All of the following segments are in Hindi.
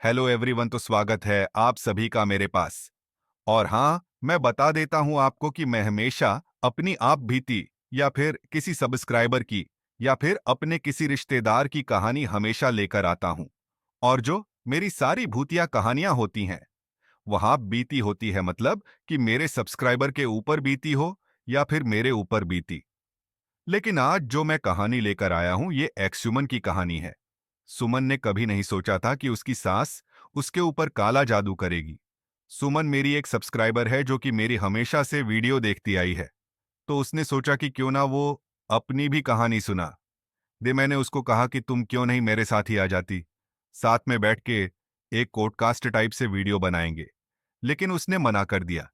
हेलो एवरीवन, तो स्वागत है आप सभी का मेरे पास। और हाँ, मैं बता देता हूँ आपको कि मैं हमेशा अपनी आप बीती या फिर किसी सब्सक्राइबर की या फिर अपने किसी रिश्तेदार की कहानी हमेशा लेकर आता हूँ। और जो मेरी सारी भूतिया कहानियां होती हैं वहां बीती होती है, मतलब कि मेरे सब्सक्राइबर के ऊपर बीती हो या फिर मेरे ऊपर बीती। लेकिन आज जो मैं कहानी लेकर आया हूं ये एक्स सुमन की कहानी है। सुमन ने कभी नहीं सोचा था कि उसकी सास उसके ऊपर काला जादू करेगी। सुमन मेरी एक सब्सक्राइबर है जो कि मेरी हमेशा से वीडियो देखती आई है। तो उसने सोचा कि क्यों ना वो अपनी भी कहानी सुना दे। मैंने उसको कहा कि तुम क्यों नहीं मेरे साथ ही आ जाती, साथ में बैठ के एक पॉडकास्ट टाइप से वीडियो बनाएंगे। लेकिन उसने मना कर दिया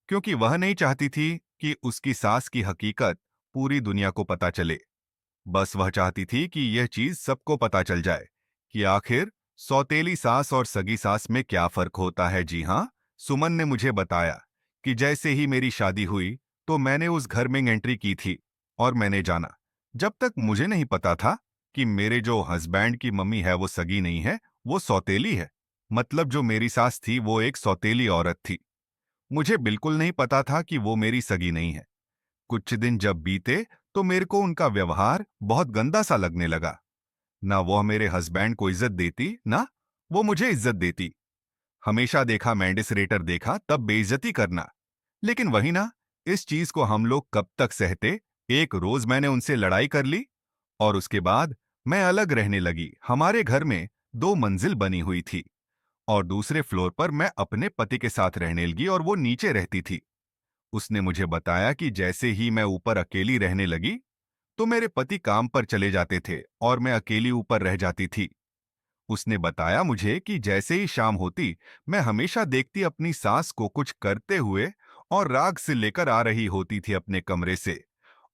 क्योंकि वह नहीं चाहती थी कि उसकी सास की हकीकत पूरी दुनिया को पता चले। बस वह चाहती थी कि यह चीज सबको पता चल जाए कि आखिर सौतेली सास और सगी सास में क्या फर्क होता है। जी हाँ, सुमन ने मुझे बताया कि जैसे ही मेरी शादी हुई तो मैंने उस घर में एंट्री की थी और मैंने जाना। जब तक मुझे नहीं पता था कि मेरे जो हस्बैंड की मम्मी है वो सगी नहीं है, वो सौतेली है। मतलब जो मेरी सास थी वो एक सौतेली औरत थी। मुझे बिल्कुल नहीं पता था कि वो मेरी सगी नहीं है। कुछ दिन जब बीते तो मेरे को उनका व्यवहार बहुत गंदा सा लगने लगा। ना वो मेरे हस्बैंड को इज्जत देती, ना वो मुझे इज्जत देती। हमेशा देखा मैंडिस रेटर देखा तब बेइज्जती करना। लेकिन वही ना, इस चीज को हम लोग कब तक सहते। एक रोज मैंने उनसे लड़ाई कर ली और उसके बाद मैं अलग रहने लगी। हमारे घर में दो मंजिल बनी हुई थी और दूसरे फ्लोर पर मैं अपने पति के साथ रहने लगी और वो नीचे रहती थी। उसने मुझे बताया कि जैसे ही मैं ऊपर अकेली रहने लगी तो मेरे पति काम पर चले जाते थे और मैं अकेली ऊपर रह जाती थी। उसने बताया मुझे कि जैसे ही शाम होती मैं हमेशा देखती अपनी सास को कुछ करते हुए और राग से लेकर आ रही होती थी अपने कमरे से,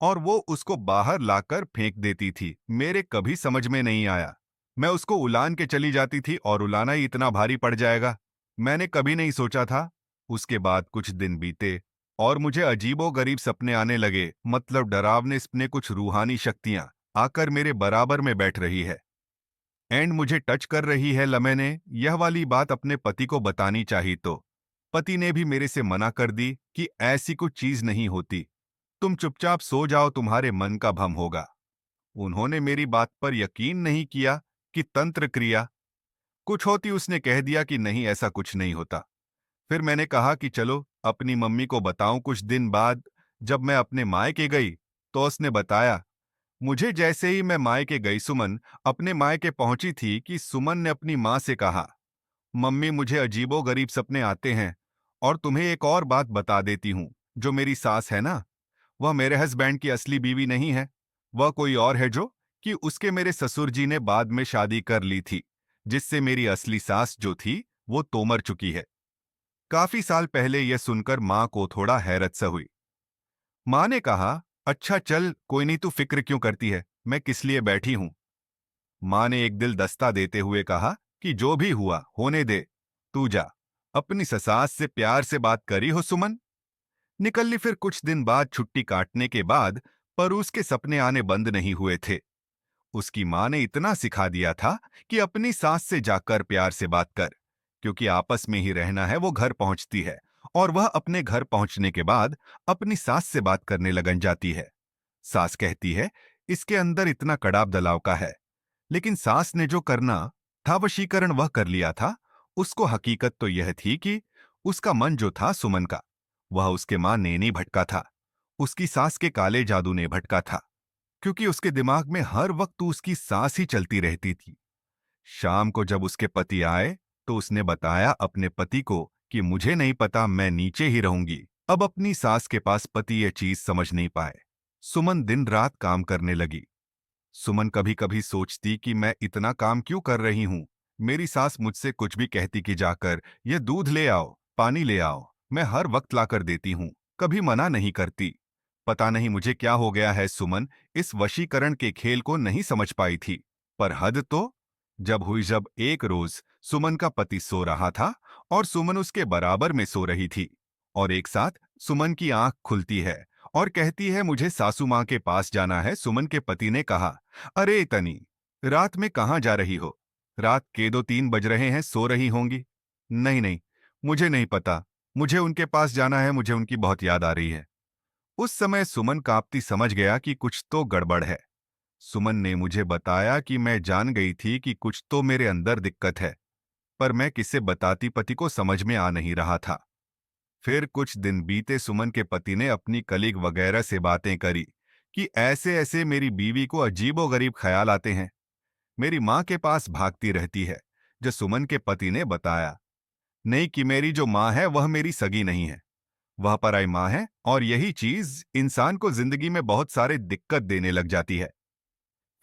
और वो उसको बाहर लाकर फेंक देती थी। मेरे कभी समझ में नहीं आया। मैं उसको उलान के चली जाती थी और उलाना ही इतना भारी पड़ जाएगा, मैंने कभी नहीं सोचा था। उसके बाद कुछ दिन बीते और मुझे अजीबोगरीब सपने आने लगे, मतलब डरावने सपने। कुछ रूहानी शक्तियां आकर मेरे बराबर में बैठ रही है एंड मुझे टच कर रही है। मैंने यह वाली बात अपने पति को बतानी चाहिए तो पति ने भी मेरे से मना कर दी कि ऐसी कुछ चीज नहीं होती, तुम चुपचाप सो जाओ, तुम्हारे मन का भ्रम होगा। उन्होंने मेरी बात पर यकीन नहीं किया कि तंत्र क्रिया कुछ होती। उसने कह दिया कि नहीं, ऐसा कुछ नहीं होता। फिर मैंने कहा कि चलो अपनी मम्मी को बताऊं। कुछ दिन बाद जब मैं अपने मायके गई तो उसने बताया मुझे। जैसे ही मैं मायके गई, सुमन अपने मायके पहुंची थी कि सुमन ने अपनी मां से कहा, मम्मी मुझे अजीबोगरीब सपने आते हैं। और तुम्हें एक और बात बता देती हूं, जो मेरी सास है ना, वह मेरे हस्बैंड की असली बीवी नहीं है। वह कोई और है, जो कि उसके मेरे ससुर जी ने बाद में शादी कर ली थी, जिससे मेरी असली सास जो थी वो तो मर चुकी है। काफी साल पहले यह सुनकर मां को थोड़ा हैरत सा हुई। मां ने कहा, अच्छा चल कोई नहीं, तू फिक्र क्यों करती है, मैं किस लिए बैठी हूं। मां ने एक दिल दस्ता देते हुए कहा कि जो भी हुआ होने दे, तू जा अपनी ससास से प्यार से बात करी हो। सुमन निकल ली। फिर कुछ दिन बाद छुट्टी काटने के बाद पर उसके सपने आने बंद नहीं हुए थे। उसकी मां ने इतना सिखा दिया था कि अपनी सास से जाकर प्यार से बात कर, क्योंकि आपस में ही रहना है। वो घर पहुंचती है और वह अपने घर पहुंचने के बाद अपनी सास से बात करने लगन जाती है। सास कहती है इसके अंदर इतना कड़ाव दलाव का है, लेकिन सास ने जो करना था वशीकरण वह कर लिया था। उसको हकीकत तो यह थी कि उसका मन जो था सुमन का, वह उसके मां ने भटका था। उसकी सास के काले जादू ने भटका था, क्योंकि उसके दिमाग में हर वक्त उसकी सांस ही चलती रहती थी। शाम को जब उसके पति आए तो उसने बताया अपने पति को कि मुझे नहीं पता, मैं नीचे ही रहूंगी। अब अपनी सास के पास पति ये चीज समझ नहीं पाए। सुमन दिन रात काम करने लगी। सुमन कभी कभी सोचती कि मैं इतना काम क्यों कर रही हूं। मेरी सास मुझसे कुछ भी कहती कि जाकर ये दूध ले आओ, पानी ले आओ, मैं हर वक्त लाकर देती हूं, कभी मना नहीं करती। पता नहीं मुझे क्या हो गया है। सुमन इस वशीकरण के खेल को नहीं समझ पाई थी। पर हद तो जब हुई जब एक रोज सुमन का पति सो रहा था और सुमन उसके बराबर में सो रही थी, और एक साथ सुमन की आंख खुलती है और कहती है मुझे सासू मां के पास जाना है। सुमन के पति ने कहा, अरे तनी, रात में कहां जा रही हो? रात के 2-3 बज रहे हैं, सो रही होंगी। नहीं नहीं, मुझे नहीं पता। मुझे उनके पास जाना है, मुझे उनकी बहुत याद आ रही है। उस समय सुमन कांपती समझ गया कि कुछ तो गड़बड़ है। सुमन ने मुझे बताया कि मैं जान गई थी कि कुछ तो मेरे अंदर दिक्कत है, पर मैं किसे बताती, पति को समझ में आ नहीं रहा था। फिर कुछ दिन बीते, सुमन के पति ने अपनी कलीग वगैरह से बातें करी कि ऐसे ऐसे मेरी बीवी को अजीबोगरीब ख्याल आते हैं, मेरी माँ के पास भागती रहती है। जो सुमन के पति ने बताया नहीं कि मेरी जो माँ है वह मेरी सगी नहीं है, वह पराई माँ है, और यही चीज इंसान को जिंदगी में बहुत सारे दिक्कत देने लग जाती है।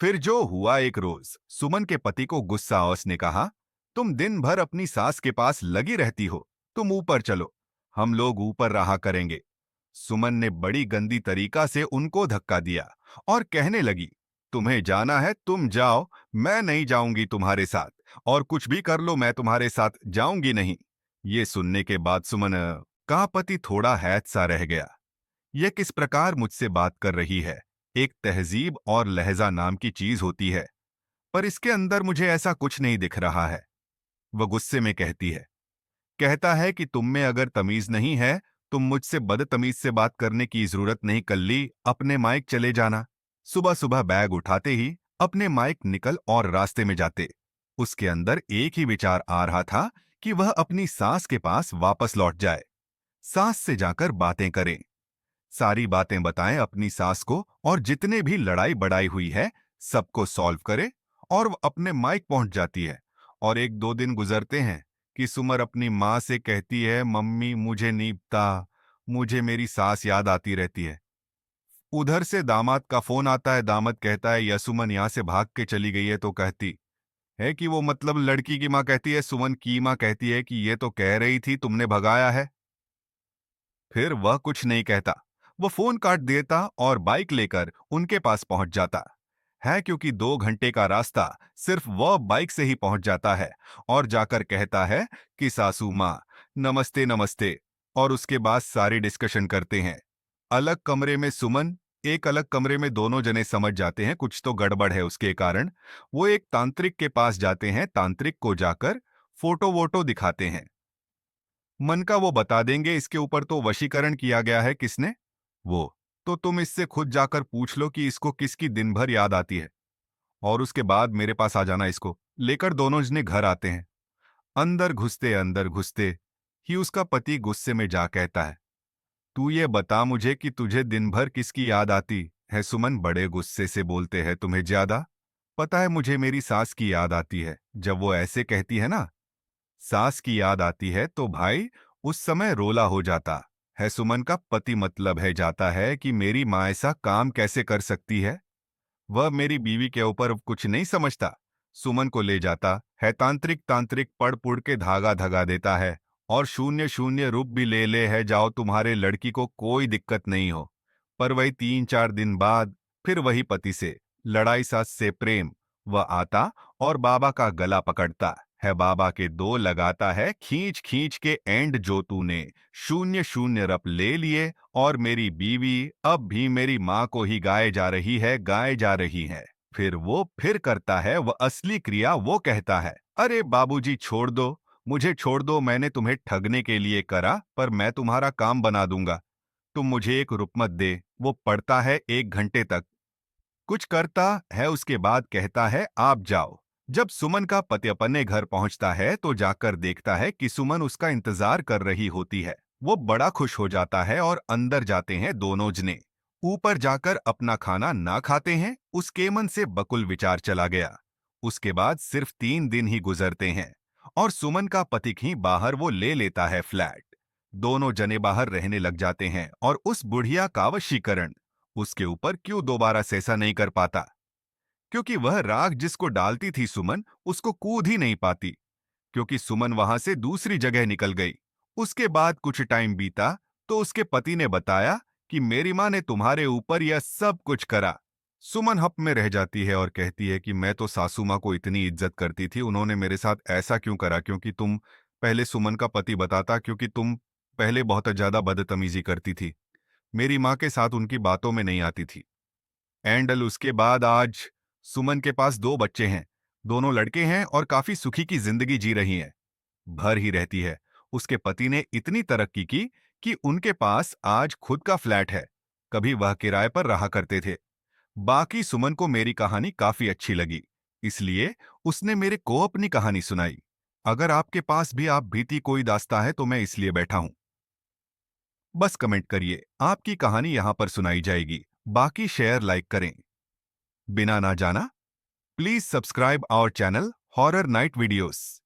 फिर जो हुआ, एक रोज सुमन के पति को गुस्सा आ उसने कहा, तुम दिन भर अपनी सास के पास लगी रहती हो, तुम ऊपर चलो, हम लोग ऊपर रहा करेंगे। सुमन ने बड़ी गंदी तरीका से उनको धक्का दिया और कहने लगी, तुम्हें जाना है तुम जाओ, मैं नहीं जाऊंगी तुम्हारे साथ, और कुछ भी कर लो मैं तुम्हारे साथ जाऊंगी नहीं। ये सुनने के बाद सुमन का पति थोड़ा हैत सा रह गया। यह किस प्रकार मुझसे बात कर रही है? एक तहजीब और लहजा नाम की चीज होती है, पर इसके अंदर मुझे ऐसा कुछ नहीं दिख रहा है। वह गुस्से में कहती है, कहता है कि तुम में अगर तमीज नहीं है, तुम मुझसे बदतमीज से बात करने की जरूरत नहीं, कल्ली अपने माइक चले जाना। सुबह सुबह बैग उठाते ही अपने माइक निकल और रास्ते में जाते। उसके अंदर एक ही विचार आ रहा था कि वह अपनी सास के पास वापस लौट जाए, सास से जाकर बातें करें, सारी बातें बताएं अपनी सास को, और जितने भी लड़ाई बड़ाई हुई है सबको सॉल्व करे। और वो अपने माइक पहुंच जाती है। और 1-2 दिन गुजरते हैं कि सुमर अपनी माँ से कहती है, मम्मी मुझे नहीं पता, मुझे मेरी सास याद आती रहती है। उधर से दामाद का फोन आता है, दामाद कहता है सुमन यहाँ से भाग के चली गई है, तो कहती है कि वो मतलब लड़की की माँ कहती है, सुमन की माँ कहती है कि ये तो कह रही थी तुमने भगाया है। फिर वह कुछ नहीं कहता, वो फोन काट देता और बाइक लेकर उनके पास पहुंच जाता है, क्योंकि 2 घंटे का रास्ता सिर्फ वह बाइक से ही पहुंच जाता है। और जाकर कहता है कि सासू माँ नमस्ते नमस्ते, और उसके बाद सारी डिस्कशन करते हैं। अलग कमरे में सुमन, एक अलग कमरे में दोनों जने समझ जाते हैं कुछ तो गड़बड़ है। उसके कारण वो एक तांत्रिक के पास जाते हैं, तांत्रिक को जाकर फोटो वोटो दिखाते हैं। मन का वो बता देंगे, इसके ऊपर तो वशीकरण किया गया है। किसने? वो। तो तुम इससे खुद जाकर पूछ लो कि इसको किसकी दिन भर याद आती है, और उसके बाद मेरे पास आ जाना। इसको लेकर दोनों जने घर आते हैं। अंदर घुसते ही उसका पति गुस्से में जा कहता है, तू ये बता मुझे कि तुझे दिन भर किसकी याद आती है? सुमन बड़े गुस्से से बोलते हैं, तुम्हें ज्यादा पता है, मुझे मेरी सास की याद आती है। जब वो ऐसे कहती है ना, सास की याद आती है, तो भाई उस समय रोला हो जाता है। सुमन का पति मतलब है जाता है कि मेरी माँ ऐसा काम कैसे कर सकती है, वह मेरी बीवी के ऊपर कुछ नहीं समझता। सुमन को ले जाता है तांत्रिक, तांत्रिक पड़ पुड़ के धागा धगा देता है, और शून्य शून्य रूप भी ले है, जाओ तुम्हारे लड़की को कोई दिक्कत नहीं हो। पर वही 3-4 दिन बाद फिर वही पति से लड़ाई, सास से प्रेम। वह आता और बाबा का गला पकड़ता है, बाबा के 2 लगाता है खींच खींच के, एंड जो तूने शून्य शून्य रप ले लिए, और मेरी बीवी अब भी मेरी माँ को ही गाए जा रही है, गाए जा रही है। फिर वो फिर करता है वह असली क्रिया, वो कहता है, अरे बाबूजी छोड़ दो, मुझे छोड़ दो, मैंने तुम्हें ठगने के लिए करा, पर मैं तुम्हारा काम बना दूंगा, तुम मुझे एक रुपमत दे। वो पढ़ता है 1 घंटे तक, कुछ करता है, उसके बाद कहता है आप जाओ। जब सुमन का पति अपने घर पहुंचता है तो जाकर देखता है कि सुमन उसका इंतजार कर रही होती है। वो बड़ा खुश हो जाता है और अंदर जाते हैं दोनों जने। ऊपर जाकर अपना खाना ना खाते हैं, उसके मन से बकुल विचार चला गया। उसके बाद सिर्फ 3 दिन ही गुजरते हैं और सुमन का पति ही बाहर वो ले लेता है फ्लैट। दोनों जने बाहर रहने लग जाते हैं और उस बुढ़िया का वशीकरण उसके ऊपर क्यों दोबारा से ऐसा नहीं कर पाता, क्योंकि वह राग जिसको डालती थी सुमन, उसको कूद ही नहीं पाती, क्योंकि सुमन वहां से दूसरी जगह निकल गई। उसके बाद कुछ टाइम बीता तो उसके पति ने बताया कि मेरी माँ ने तुम्हारे ऊपर यह सब कुछ करा। सुमन हप में रह जाती है और कहती है कि मैं तो सासू माँ को इतनी इज्जत करती थी, उन्होंने मेरे साथ ऐसा क्यों करा? क्योंकि तुम पहले, सुमन का पति बताता, क्योंकि तुम पहले बहुत ज्यादा बदतमीजी करती थी, मेरी माँ के साथ उनकी बातों में नहीं आती थी। एंडल उसके बाद आज सुमन के पास 2 बच्चे हैं, दोनों लड़के हैं और काफी सुखी की जिंदगी जी रही हैं। भर ही रहती है। उसके पति ने इतनी तरक्की की कि उनके पास आज खुद का फ्लैट है। कभी वह किराए पर रहा करते थे। बाकी सुमन को मेरी कहानी काफी अच्छी लगी, इसलिए उसने मेरे को अपनी कहानी सुनाई। अगर आपके पास भी आप बीती कोई दास्तां है तो मैं इसलिए बैठा हूं। बस कमेंट करिए, आपकी कहानी यहां पर सुनाई जाएगी। बाकी शेयर लाइक करें। बिना ना जाना, please subscribe our channel horror night videos.